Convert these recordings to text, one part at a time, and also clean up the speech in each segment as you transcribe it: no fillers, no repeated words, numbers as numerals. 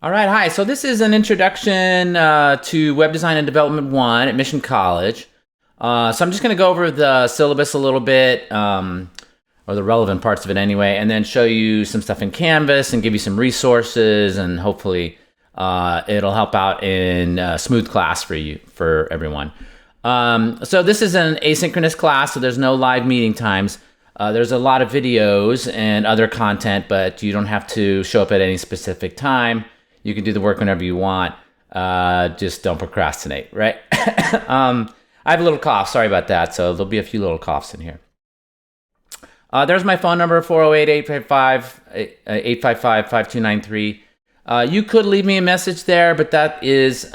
All right, hi. So this is an introduction to Web Design and Development 1 at Mission College. So I'm just going to go over the syllabus a little bit, or the relevant parts of it anyway, and then show you some stuff in Canvas and give you some resources, and hopefully it'll help out in a smooth class for everyone. So this is an asynchronous class, so there's no live meeting times. There's a lot of videos and other content, but you don't have to show up at any specific time. You can do the work whenever you want. Just don't procrastinate, right? I have a little cough. Sorry about that. So there'll be a few little coughs in here. There's my phone number, 408-855-5293. You could leave me a message there, but that is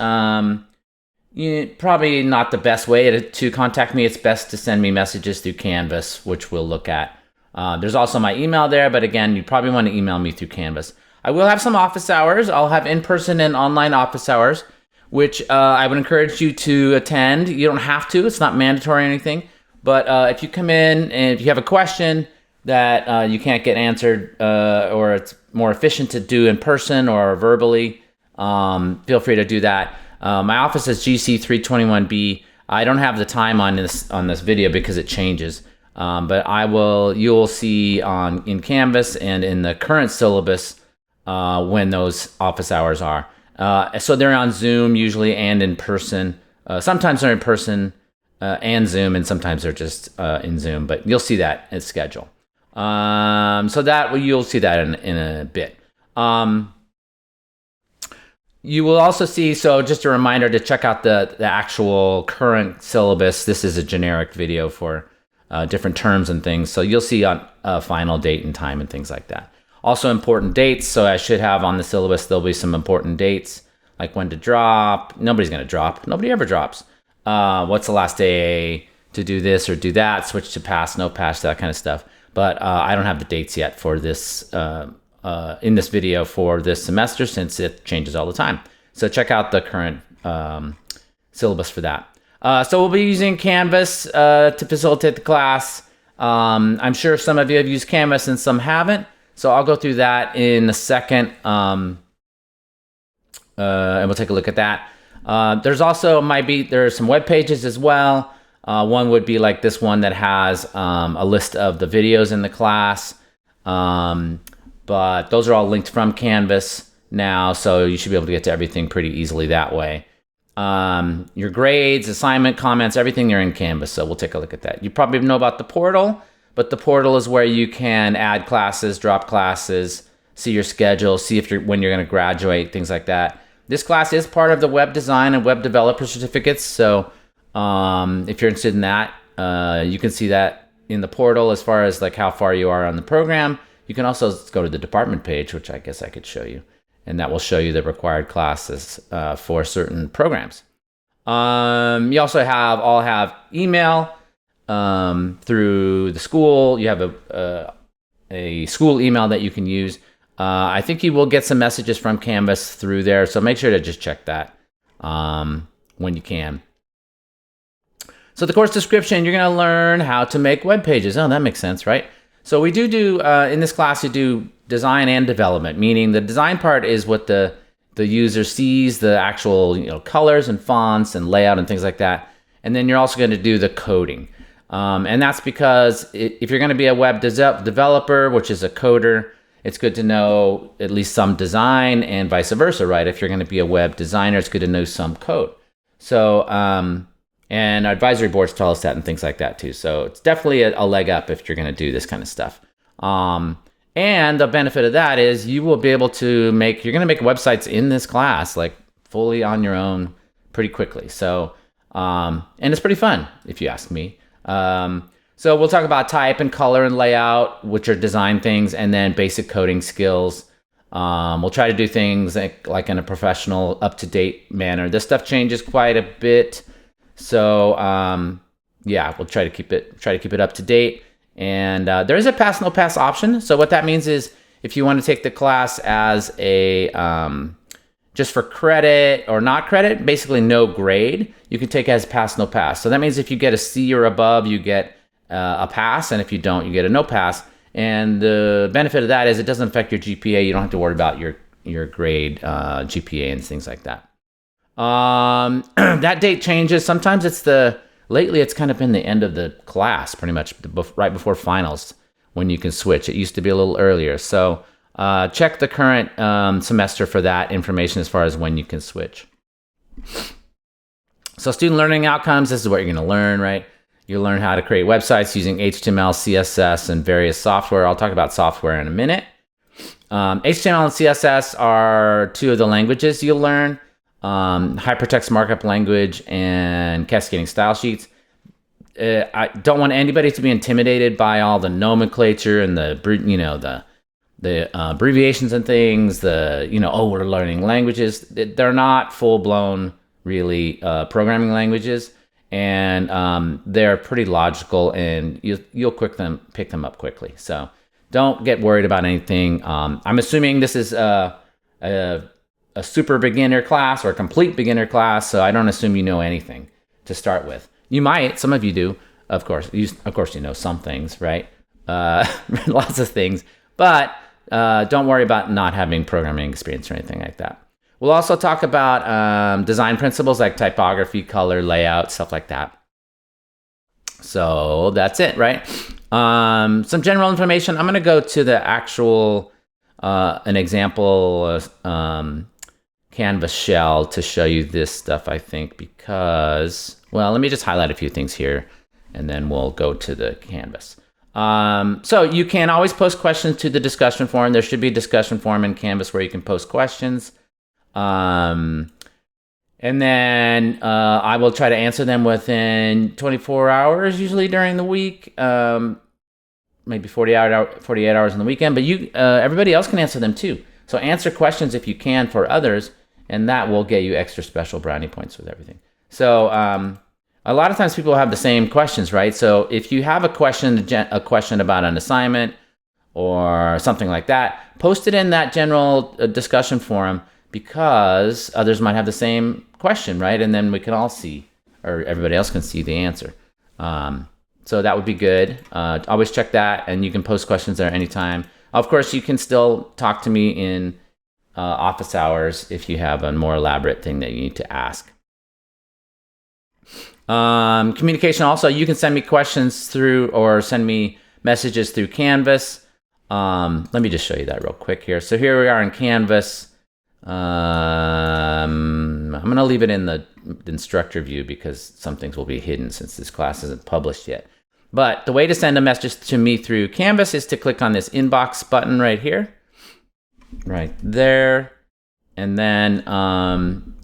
probably not the best way to contact me. It's best to send me messages through Canvas, which we'll look at. There's also my email there, but again, you probably want to email me through Canvas. I will have some office hours. I'll have in-person and online office hours, which I would encourage you to attend. You don't have to. It's not mandatory or anything. But if you come in and if you have a question that you can't get answered or it's more efficient to do in person or verbally, feel free to do that. My office is GC 321B. I don't have the time on this video because it changes. But you'll see in Canvas and in the current syllabus when those office hours are. So they're on Zoom usually and in person. Sometimes they're in person and Zoom, and sometimes they're just in Zoom, but you'll see that in schedule. You'll see that in a bit. You will also see, so just a reminder to check out the actual current syllabus. This is a generic video for different terms and things. So you'll see on a final date and time and things like that. Also important dates, so I should have on the syllabus, there'll be some important dates, like when to drop. Nobody's going to drop. Nobody ever drops. What's the last day to do this or do that, switch to pass, no pass, that kind of stuff. But I don't have the dates yet for this in this video for this semester, since it changes all the time. So check out the current syllabus for that. So we'll be using Canvas to facilitate the class. I'm sure some of you have used Canvas and some haven't. So I'll go through that in a second, and we'll take a look at that. There's also there's some web pages as well. One would be like this one that has a list of the videos in the class, but those are all linked from Canvas now, so you should be able to get to everything pretty easily that way. Your grades, assignment, comments, everything are in Canvas, so we'll take a look at that. You probably know about the portal. But the portal is where you can add classes, drop classes, see your schedule, see when you're going to graduate, things like that. This class is part of the web design and web developer certificates. So if you're interested in that, you can see that in the portal as far as like how far you are on the program. You can also go to the department page, which I guess I could show you. And that will show you the required classes for certain programs. You also all have email. Through the school. You have a school email that you can use. I think you will get some messages from Canvas through there, so make sure to just check that when you can. So the course description, you're going to learn how to make web pages. Oh, that makes sense, right? So we do in this class, you do design and development, meaning the design part is what the user sees, the actual colors and fonts and layout and things like that. And then you're also going to do the coding. And that's because if you're going to be a web developer, which is a coder, it's good to know at least some design, and vice versa, right? If you're going to be a web designer, it's good to know some code. So, and advisory boards tell us that and things like that too. So it's definitely a leg up if you're going to do this kind of stuff. And the benefit of that is you will be able to you're going to make websites in this class, like fully on your own pretty quickly. So, and it's pretty fun if you ask me. So we'll talk about type and color and layout, which are design things, and then basic coding skills. We'll try to do things like in a professional, up-to-date manner. This stuff changes quite a bit. So, yeah, we'll try to keep it up to date. And, there is a pass, no pass option. So what that means is if you want to take the class as just for credit or not credit, basically no grade, you can take it as pass, no pass. So that means if you get a C or above, you get a pass, and if you don't, you get a no pass. And the benefit of that is it doesn't affect your GPA. You don't have to worry about your your grade, GPA, and things like that. That date changes. Sometimes lately it's kind of been the end of the class, pretty much right before finals when you can switch. It used to be a little earlier. So check the current semester for that information as far as when you can switch. So student learning outcomes, this is what you're going to learn, right? You'll learn how to create websites using HTML, CSS, and various software. I'll talk about software in a minute. HTML and CSS are two of the languages you'll learn. Hypertext markup language and cascading style sheets. I don't want anybody to be intimidated by all the nomenclature and the abbreviations and things. We're learning languages. They're not full-blown, really, programming languages, and they're pretty logical, and you'll pick them up quickly. So don't get worried about anything. I'm assuming this is a super beginner class or a complete beginner class, so I don't assume you know anything to start with. You might, some of you do, of course. Of course, you know some things, right? Lots of things, but don't worry about not having programming experience or anything like that. We'll also talk about design principles like typography, color, layout, stuff like that. So that's it, right? Some general information. I'm going to go to the actual, an example Canvas shell to show you this stuff, I think, because, well, let me just highlight a few things here, and then we'll go to the Canvas. So you can always post questions to the discussion forum. There should be a discussion forum in Canvas where you can post questions. And then I will try to answer them within 24 hours, usually during the week, maybe 48 hours in the weekend. But everybody else can answer them too. So answer questions if you can for others, and that will get you extra special brownie points with everything. So a lot of times people have the same questions, right? So if you have a question about an assignment or something like that, post it in that general discussion forum, because others might have the same question, right? And then we can all see, or everybody else can see the answer. So that would be good. Always check that, and you can post questions there anytime. Of course, you can still talk to me in office hours if you have a more elaborate thing that you need to ask. Communication also, you can send me questions through, or send me messages through Canvas. Let me just show you that real quick here. So here we are in Canvas. I'm going to leave it in the instructor view because some things will be hidden since this class isn't published yet. But the way to send a message to me through Canvas is to click on this inbox button right here, right there. And then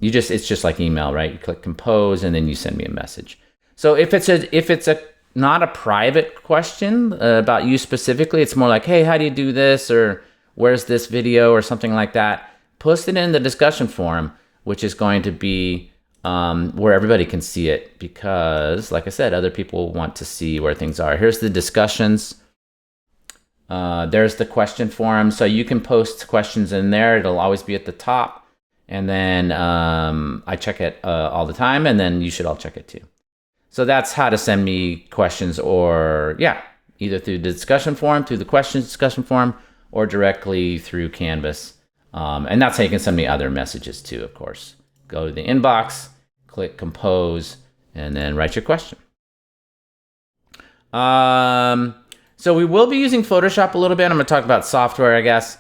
it's just like email, right? You click compose and then you send me a message. So if it's not a private question about you specifically, it's more like, hey, how do you do this? Or where's this video or something like that? Post it in the discussion forum, which is going to be where everybody can see it, because, like I said, other people want to see where things are. Here's the discussions. There's the question forum. So you can post questions in there. It'll always be at the top. And then I check it all the time, and then you should all check it too. So that's how to send me questions, or either through the discussion forum, through the questions discussion forum, or directly through Canvas. And that's how you can send me other messages too, of course. Go to the inbox, click compose, and then write your question. So we will be using Photoshop a little bit. I'm going to talk about software, I guess.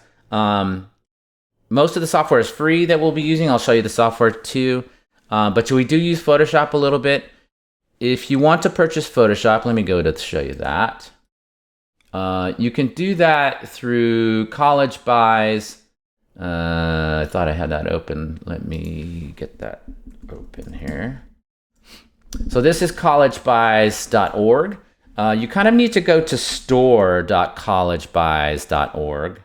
Most of the software is free that we'll be using. I'll show you the software too. But we do use Photoshop a little bit. If you want to purchase Photoshop, let me go to show you that. You can do that through College Buys. I thought I had that open. Let me get that open here. So this is collegebuys.org. You kind of need to go to store.collegebuys.org.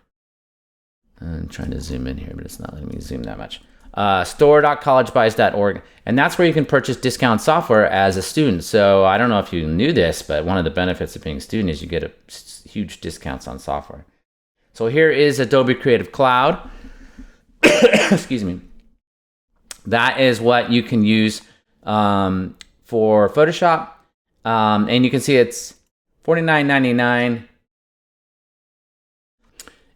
I'm trying to zoom in here, but it's not letting me zoom that much. Store.collegebuys.org, and that's where you can purchase discount software as a student. So I don't know if you knew this, but one of the benefits of being a student is you get huge discounts on software. So here is Adobe Creative Cloud. Excuse me. That is what you can use for Photoshop. And you can see it's $49.99.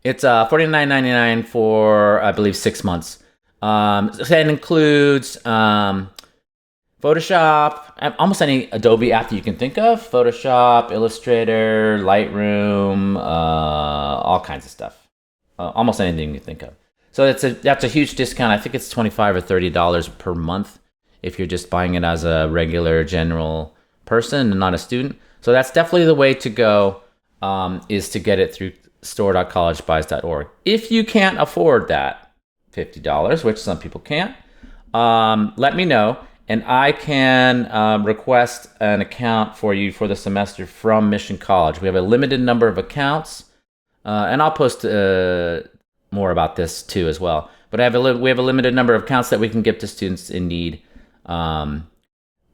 It's $49.99 for, I believe, 6 months. So that includes Photoshop, almost any Adobe app that you can think of. Photoshop, Illustrator, Lightroom, all kinds of stuff. Almost anything you think of. So that's a huge discount. I think it's $25 or $30 per month if you're just buying it as a regular general person and not a student. So that's definitely the way to go, is to get it through store.collegebuys.org. If you can't afford that $50, which some people can't, let me know, and I can request an account for you for the semester from Mission College. We have a limited number of accounts, and I'll post more about this too as well. But we have a limited number of accounts that we can give to students in need,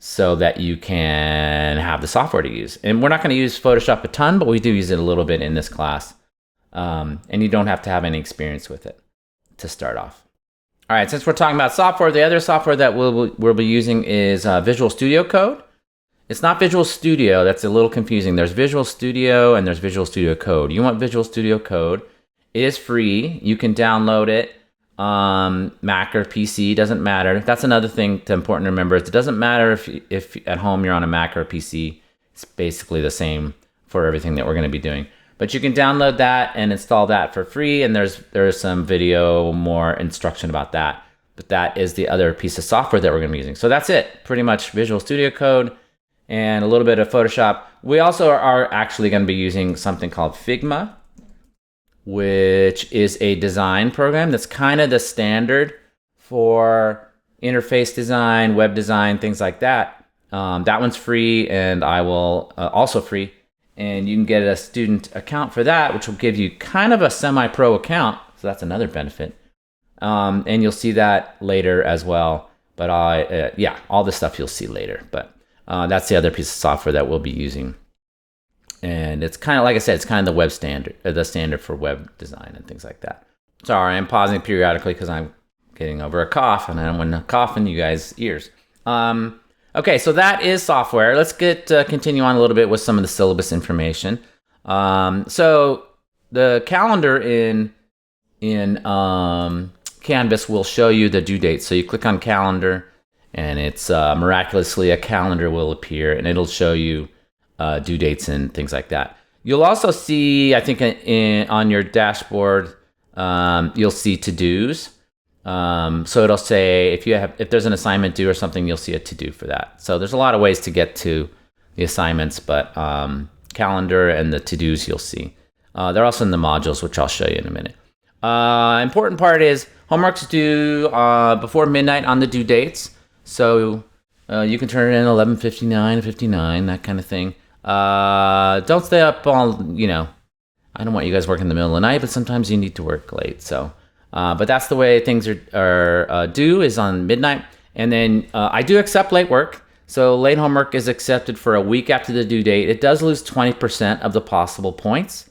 so that you can have the software to use. And we're not going to use Photoshop a ton, but we do use it a little bit in this class. And you don't have to have any experience with it to start off. All right, since we're talking about software, the other software that we'll be using is Visual Studio Code. It's not Visual Studio. That's a little confusing. There's Visual Studio and there's Visual Studio Code. You want Visual Studio Code. It is free. You can download it. Mac or PC, doesn't matter. That's another thing important to remember. It doesn't matter if at home you're on a Mac or a PC. It's basically the same for everything that we're going to be doing. But you can download that and install that for free, and there's some video, more instruction about that. But that is the other piece of software that we're going to be using. So that's it. Pretty much Visual Studio Code and a little bit of Photoshop. We also are actually going to be using something called Figma, which is a design program that's kind of the standard for interface design, web design, things like that. That one's free, and I will also free. And you can get a student account for that, which will give you kind of a semi-pro account. So that's another benefit. And you'll see that later as well. But yeah, all this stuff you'll see later. But that's the other piece of software that we'll be using. And it's kind of, like I said, it's kind of the web standard, the standard for web design and things like that. Sorry, I'm pausing periodically because I'm getting over a cough, and I don't want to cough in you guys' ears. Okay, so that is software. Let's continue on a little bit with some of the syllabus information. So the calendar in Canvas will show you the due date. So you click on calendar, and it's miraculously a calendar will appear, and it'll show you due dates and things like that. You'll also see, I think, on your dashboard, you'll see to-dos. So it'll say if there's an assignment due or something, you'll see a to-do for that. So there's a lot of ways to get to the assignments, but calendar and the to-dos you'll see. They're also in the modules, which I'll show you in a minute. Important part is homework's due before midnight on the due dates. So you can turn it in 11:59, 59, that kind of thing. Don't stay up all, I don't want you guys working in the middle of the night, but sometimes you need to work late. So, but that's the way things are due, is on midnight. And then I do accept late work. So late homework is accepted for a week after the due date. It does lose 20% of the possible points,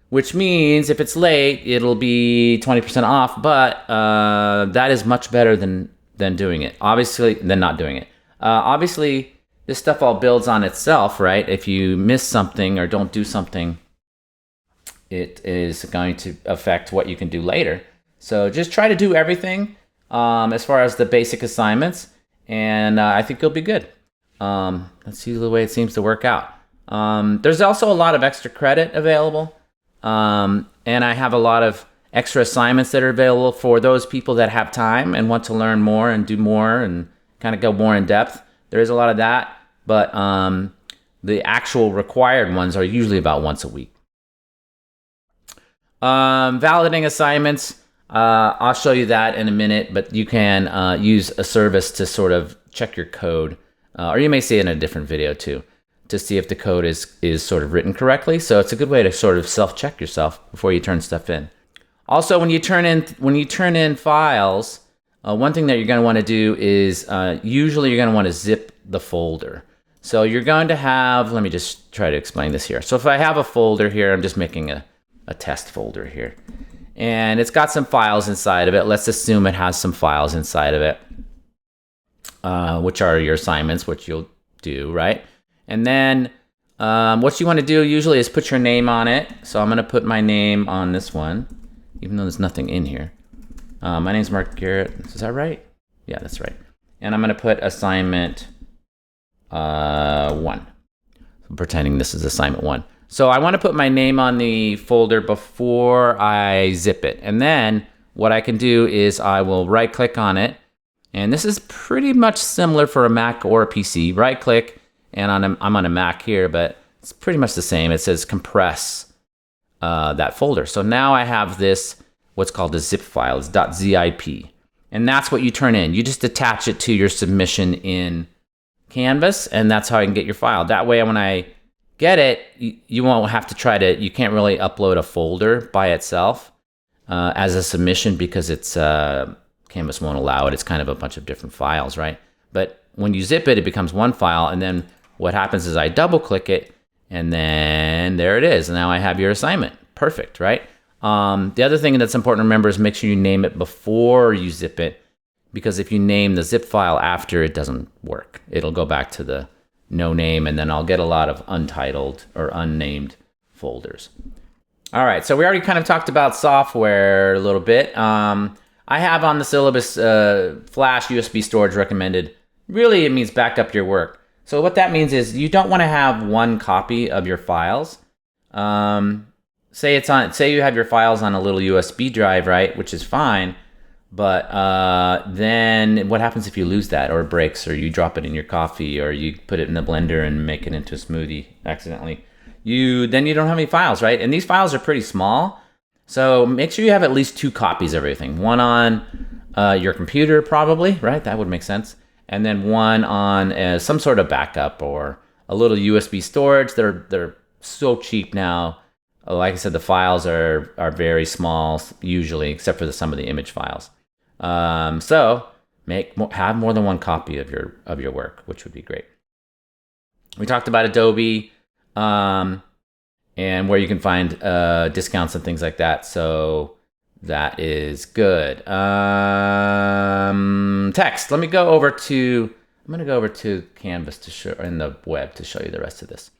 which means if it's late, it'll be 20% off. But that is much better than doing it. Obviously, than not doing it. Obviously, this stuff all builds on itself, right? If you miss something or don't do something, it is going to affect what you can do later. So just try to do everything as far as the basic assignments, and I think you'll be good. Let's see the way it seems to work out. There's also a lot of extra credit available, and I have a lot of extra assignments that are available for those people that have time and want to learn more and do more and kind of go more in depth. There is a lot of that, but the actual required ones are usually about once a week. Validating assignments, I'll show you that in a minute, but you can use a service to sort of check your code, or you may see it in a different video too, to see if the code is sort of written correctly. So it's a good way to sort of self-check yourself before you turn stuff in. Also, when you turn in files, one thing that you're going to want to do is usually you're going to want to zip the folder. So you're going to have, let me just try to explain this here. So if I have a folder here, I'm just making a test folder here, and it's got some files inside of it. Let's assume it has some files inside of it, which are your assignments, which you'll do, right? And then What you want to do usually is put your name on it. So I'm going to put my name on this one, even though there's nothing in here. My name's Mark Garrett. Is that right? Yeah, that's right. And I'm going to put assignment 1. I'm pretending this is assignment 1. So I want to put my name on the folder before I zip it. And then what I can do is I will right click on it. And this is pretty much similar for a Mac or a PC. Right click, and I'm on a Mac here, but it's pretty much the same. It says compress that folder. So now I have this, what's called a zip file. It's .zip. And that's what you turn in. You just attach it to your submission in Canvas, and that's how I can get your file. That way, when I get it, you won't have to try to, you can't really upload a folder by itself as a submission because it's, Canvas won't allow it. It's kind of a bunch of different files, right? But when you zip it, it becomes one file, and then what happens is I double click it, and then there it is. Now I have your assignment. Perfect, right? The other thing that's important to remember is make sure you name it before you zip it, because if you name the zip file after, it doesn't work. It'll go back to the no name, and then I'll get a lot of untitled or unnamed folders. All right, so we already kind of talked about software a little bit. I have on the syllabus flash USB storage recommended. Really, it means back up your work. So what that means is you don't want to have one copy of your files. Say you have your files on a little USB drive, right? Which is fine. But then what happens if you lose that, or it breaks, or you drop it in your coffee, or you put it in the blender and make it into a smoothie accidentally? Then you don't have any files, right? And these files are pretty small. So make sure you have at least 2 copies of everything. One on your computer, probably, right? That would make sense. And then one on some sort of backup or a little USB storage. They're so cheap now. Like I said, the files are very small usually, except for some of the image files. So have more than one copy of your work, which would be great. We talked about Adobe. And where you can find discounts and things like that. So that is good. Text. I'm going to go over to Canvas to show, in the web, to show you the rest of this.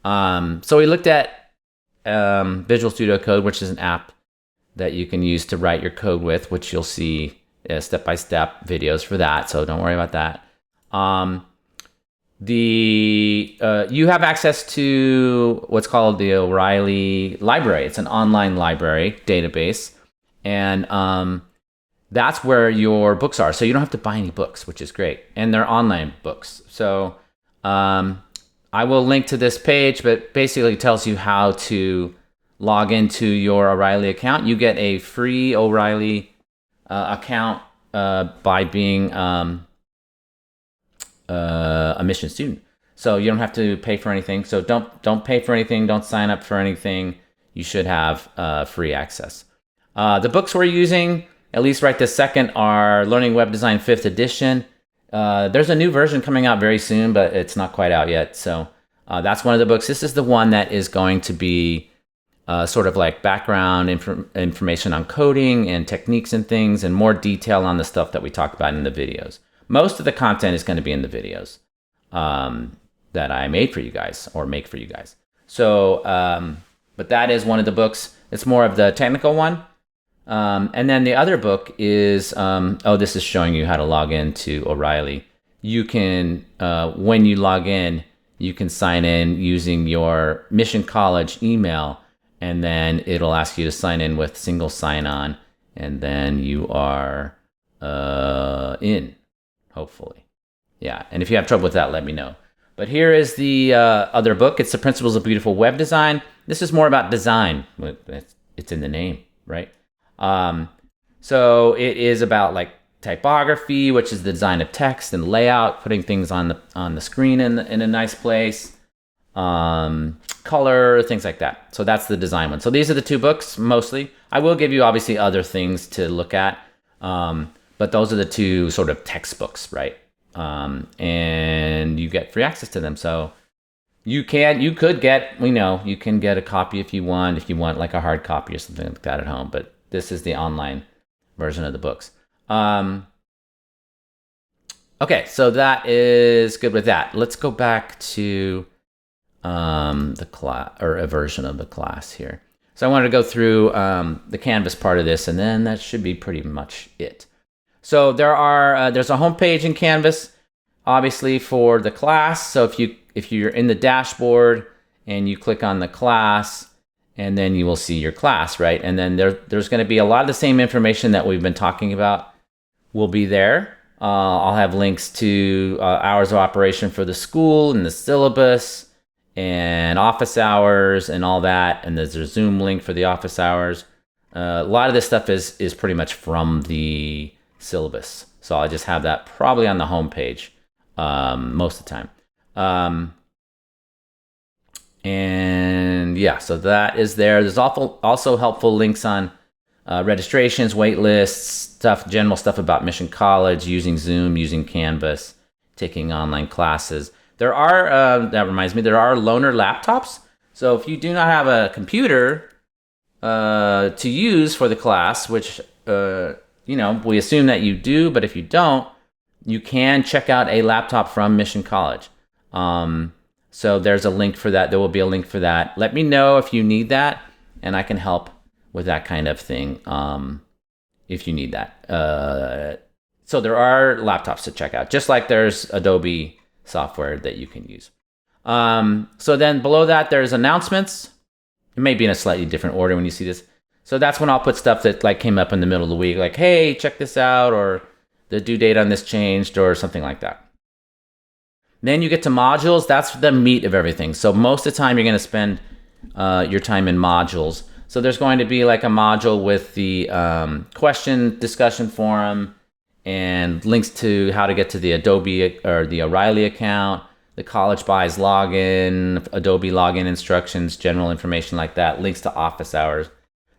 So we looked at Visual Studio Code, which is an app that you can use to write your code with, which you'll see step-by-step videos for that. So don't worry about that. You have access to what's called the O'Reilly library. It's an online library database, and that's where your books are. So you don't have to buy any books, which is great, and they're online books. So I will link to this page, but basically it tells you how to log into your O'Reilly account. You get a free O'Reilly account by being a mission student. So you don't have to pay for anything. So don't pay for anything. Don't sign up for anything. You should have free access. The books we're using, at least right this second, are Learning Web Design 5th edition. There's a new version coming out very soon, but it's not quite out yet. So that's one of the books. This is the one that is going to be sort of like background information on coding and techniques and things, and more detail on the stuff that we talked about in the videos. Most of the content is going to be in the videos that I made for you guys, or make for you guys. So, but that is one of the books. It's more of the technical one. And then the other book is, this is showing you how to log in to O'Reilly. You can, when you log in, you can sign in using your Mission College email, and then it'll ask you to sign in with single sign-on, and then you are in. Hopefully. Yeah, and if you have trouble with that, let me know. But here is the other book. It's The Principles of Beautiful Web Design. This is more about design. It's in the name, right? So it is about like typography, which is the design of text, and layout, putting things on the screen in a nice place, color, things like that. So that's the design one. So these are the 2 books mostly. I will give you obviously other things to look at. But those are the 2 sort of textbooks, right? And you get free access to them. So you can get a copy if you want like a hard copy or something like that at home. But this is the online version of the books. Okay, so that is good with that. Let's go back to the class, or a version of the class here. So I wanted to go through the Canvas part of this, and then that should be pretty much it. So there's a home page in Canvas, obviously for the class. So if you're in the dashboard and you click on the class, and then you will see your class, right? And then there's going to be a lot of the same information that we've been talking about will be there. I'll have links to hours of operation for the school and the syllabus and office hours and all that. And there's a Zoom link for the office hours. A lot of this stuff is pretty much from the syllabus. So I'll just have that probably on the home page most of the time. And yeah, so that is there. There's also helpful links on registrations, wait lists, general stuff about Mission College, using Zoom, using Canvas, taking online classes. There are, that reminds me, there are loaner laptops. So if you do not have a computer to use for the class, which, we assume that you do, but if you don't, you can check out a laptop from Mission College. So there's a link for that. There will be a link for that. Let me know if you need that, and I can help with that kind of thing if you need that. So there are laptops to check out, just like there's Adobe software that you can use. So then below that, there's announcements. It may be in a slightly different order when you see this. So that's when I'll put stuff that like came up in the middle of the week, like, hey, check this out, or the due date on this changed, or something like that. Then you get to modules. That's the meat of everything. So most of the time you're going to spend your time in modules. So there's going to be like a module with the question discussion forum and links to how to get to the Adobe or the O'Reilly account, the College Buys login, Adobe login instructions, general information like that, links to office hours.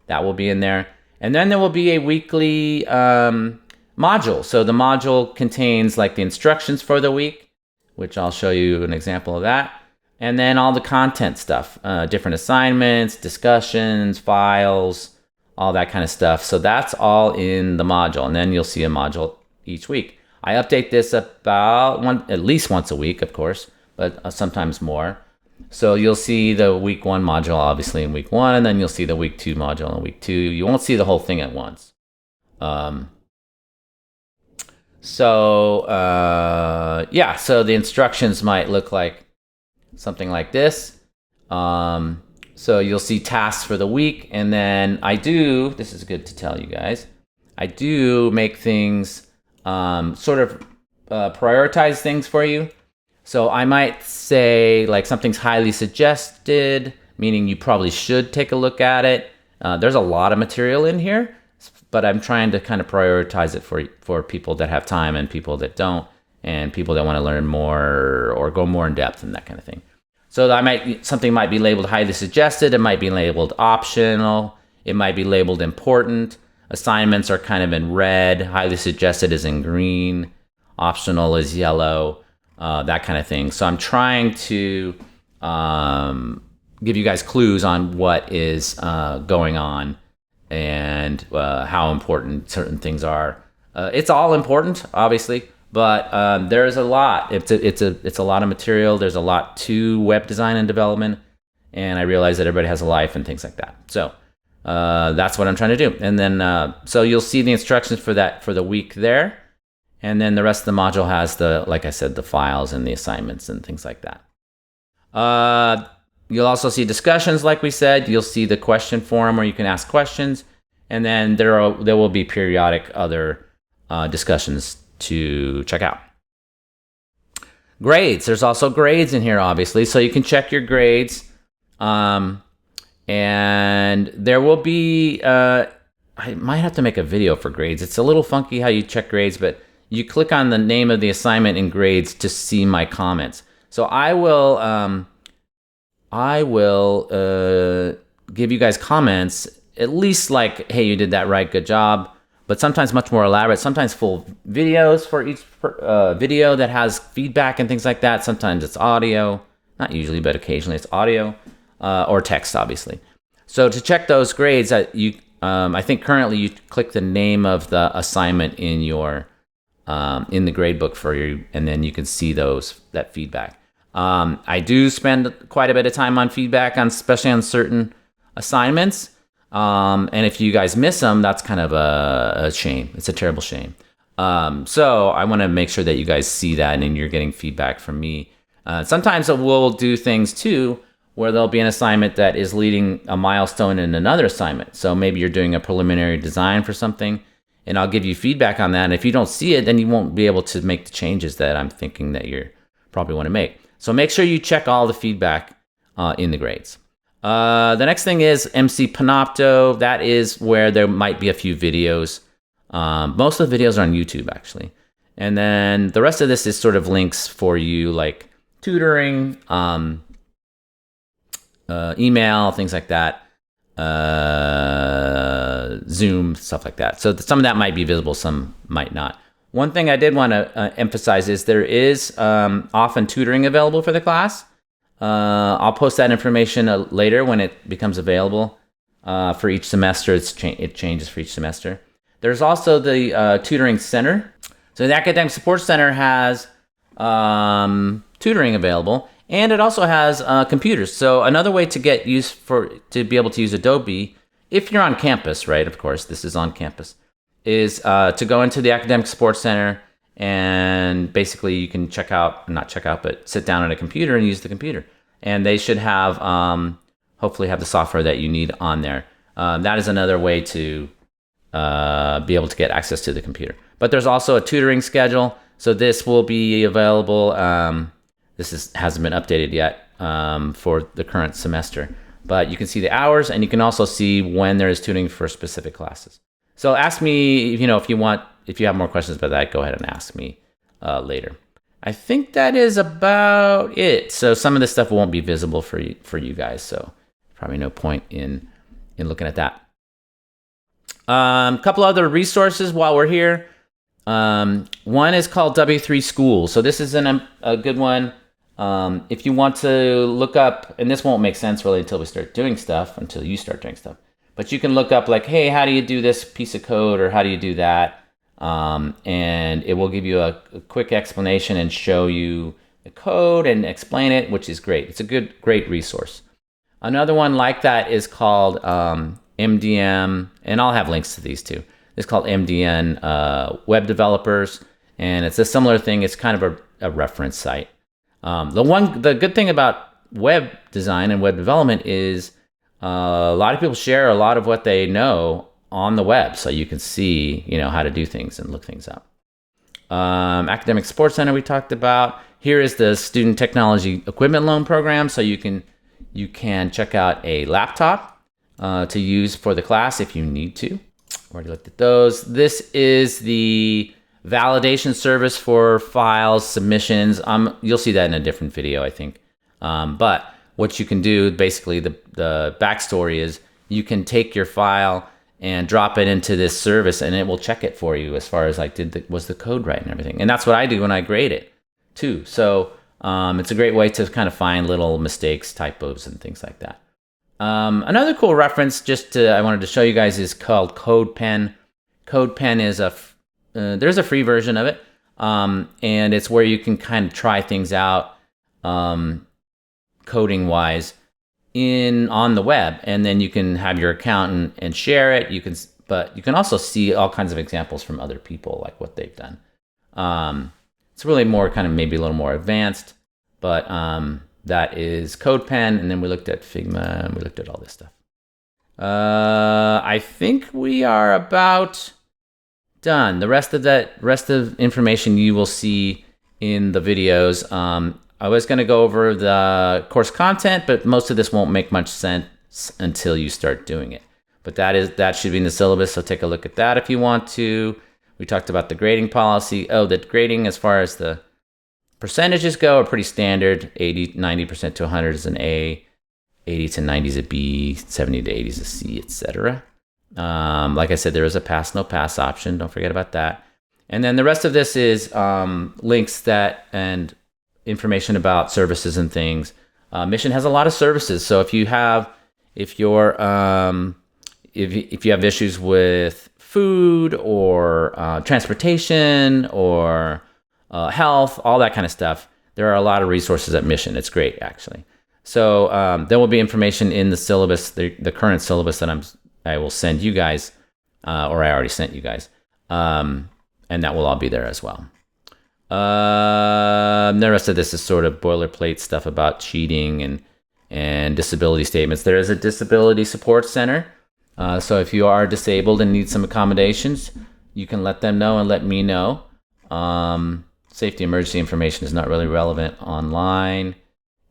That will be in there. And then there will be a weekly module. So the module contains like the instructions for the week, which I'll show you an example of that. And then all the content stuff, different assignments, discussions, files, all that kind of stuff. So that's all in the module. And then you'll see a module each week. I update this about at least once a week, of course, but sometimes more. So you'll see the week 1 module, obviously, in week 1, and then you'll see the week 2 module in week 2. You won't see the whole thing at once. So the instructions might look like something like this. So you'll see tasks for the week, and then this is good to tell you guys, I do make things prioritize things for you. So I might say like something's highly suggested, meaning you probably should take a look at it. There's a lot of material in here, but I'm trying to kind of prioritize it for people that have time and people that don't, and people that want to learn more or go more in depth and that kind of thing. So something might be labeled highly suggested. It might be labeled optional. It might be labeled important. Assignments are kind of in red. Highly suggested is in green. Optional is yellow. That kind of thing. So I'm trying to give you guys clues on what is going on and how important certain things are. It's all important, obviously, but there's a lot. It's a lot of material. There's a lot to web design and development, and I realize that everybody has a life and things like that. So that's what I'm trying to do. And then so you'll see the instructions for that for the week there, and then the rest of the module has like I said, the files and the assignments and things like that. You'll also see discussions, like we said. You'll see the question forum where you can ask questions. And then there will be periodic other discussions to check out. Grades. There's also grades in here, obviously. So you can check your grades. And there will be, I might have to make a video for grades. It's a little funky how you check grades, but you click on the name of the assignment in grades to see my comments. So I will give you guys comments, at least like, hey, you did that right, good job. But sometimes much more elaborate, sometimes full videos for each video that has feedback and things like that. Sometimes it's audio, not usually, but occasionally it's audio or text, obviously. So to check those grades, I think currently you click the name of the assignment in the grade book for you, and then you can see that feedback. I do spend quite a bit of time on feedback, especially on certain assignments. And if you guys miss them, that's kind of a shame. It's a terrible shame. So I want to make sure that you guys see that and you're getting feedback from me. Sometimes we'll do things too where there'll be an assignment that is leading a milestone in another assignment. So maybe you're doing a preliminary design for something, and I'll give you feedback on that. And if you don't see it, then you won't be able to make the changes that I'm thinking that you probably want to make. So make sure you check all the feedback in the grades. The next thing is MC Panopto. That is where there might be a few videos. Most of the videos are on YouTube, actually. And then the rest of this is sort of links for you, like tutoring, email, things like that, Zoom, stuff like that. So some of that might be visible, some might not. One thing I did want to emphasize is there is often tutoring available for the class. I'll post that information later when it becomes available for each semester. It changes for each semester. There's also the tutoring center. So the Academic Support Center has tutoring available, and it also has computers. So another way to get to be able to use Adobe, if you're on campus, right? Of course, this is on campus, is to go into the Academic Support Center, and basically you can but sit down at a computer and use the computer. And they should have, hopefully have the software that you need on there. That is another way to be able to get access to the computer. But there's also a tutoring schedule. So this will be available. This hasn't been updated yet for the current semester. But you can see the hours, and you can also see when there is tutoring for specific classes. So ask me, if you have more questions about that, go ahead and ask me later. I think that is about it. So some of this stuff won't be visible for you guys. So probably no point in looking at that. A couple other resources while we're here. One is called W3 School. So this is a good one. If you want to look up, and this won't make sense really until you start doing stuff. But you can look up like, hey, how do you do this piece of code, or how do you do that? And it will give you a quick explanation and show you the code and explain it, which is great. It's a great resource. Another one like that is called MDM, and I'll have links to these too. It's called MDN Web Developers, and it's a similar thing. It's kind of a reference site. The good thing about web design and web development is a lot of people share a lot of what they know on the web, so you can see how to do things and look things up. Academic Support Center we talked about. Here is the Student Technology Equipment Loan Program, so you can check out a laptop to use for the class if you need to. Already looked at those. This is the validation service for files, submissions. You'll see that in a different video, I think. But what you can do, basically, the backstory is you can take your file and drop it into this service, and it will check it for you as far as like was the code right and everything. And that's what I do when I grade it too. So it's a great way to kind of find little mistakes, typos, and things like that. Another cool reference I wanted to show you guys is called CodePen. CodePen is there's a free version of it, and it's where you can kind of try things out coding wise on the web, and then you can have your account and share it. But you can also see all kinds of examples from other people, like what they've done. It's really more kind of maybe a little more advanced, but that is CodePen, and then we looked at Figma, and we looked at all this stuff. I think we are about done. The rest of information you will see in the videos. I was going to go over the course content, but most of this won't make much sense until you start doing it. But that should be in the syllabus, so take a look at that if you want to. We talked about the grading policy. The grading as far as the percentages go are pretty standard. 90% to 100 is an A, 80 to 90 is a B, 70 to 80 is a C, etc. Like I said, there is a pass, no pass option. Don't forget about that. And then the rest of this is links and information about services and things. Mission has a lot of services. So if you have issues with food or transportation or health, all that kind of stuff, There are a lot of resources at Mission. It's great, actually. So there will be information in the syllabus, the current syllabus that I will send you guys, or I already sent you guys, and that will all be there as well. The rest of this is sort of boilerplate stuff about cheating and disability statements. There is a disability support center. So if you are disabled and need some accommodations, you can let them know and let me know. Safety emergency information is not really relevant online,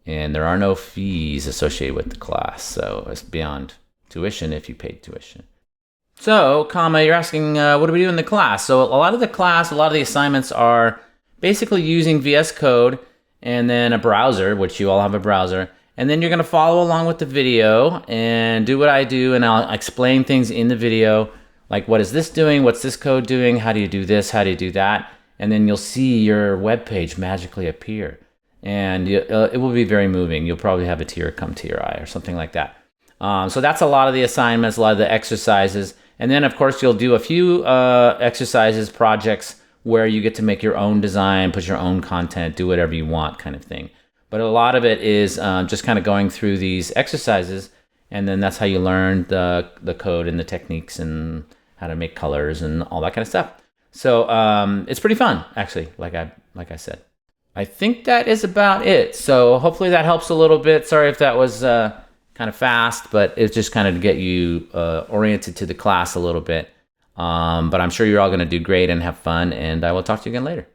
and there are no fees associated with the class. So it's beyond tuition if you paid tuition. So, you're asking, what do we do in the class? So a lot of the assignments are basically using VS Code and then a browser, which you all have a browser. And then you're going to follow along with the video and do what I do, and I'll explain things in the video, like what is this doing, what's this code doing, how do you do this, how do you do that, and then you'll see your web page magically appear. And it will be very moving. You'll probably have a tear come to your eye or something like that. So that's a lot of the assignments, a lot of the exercises. And then, of course, you'll do a few exercises, projects, where you get to make your own design, put your own content, do whatever you want kind of thing. But a lot of it is just kind of going through these exercises, and then that's how you learn the code and the techniques and how to make colors and all that kind of stuff. So it's pretty fun, actually, like I said. I think that is about it. So hopefully that helps a little bit. Sorry if that was kind of fast, but it's just kind of to get you oriented to the class a little bit. But I'm sure you're all going to do great and have fun, and I will talk to you again later.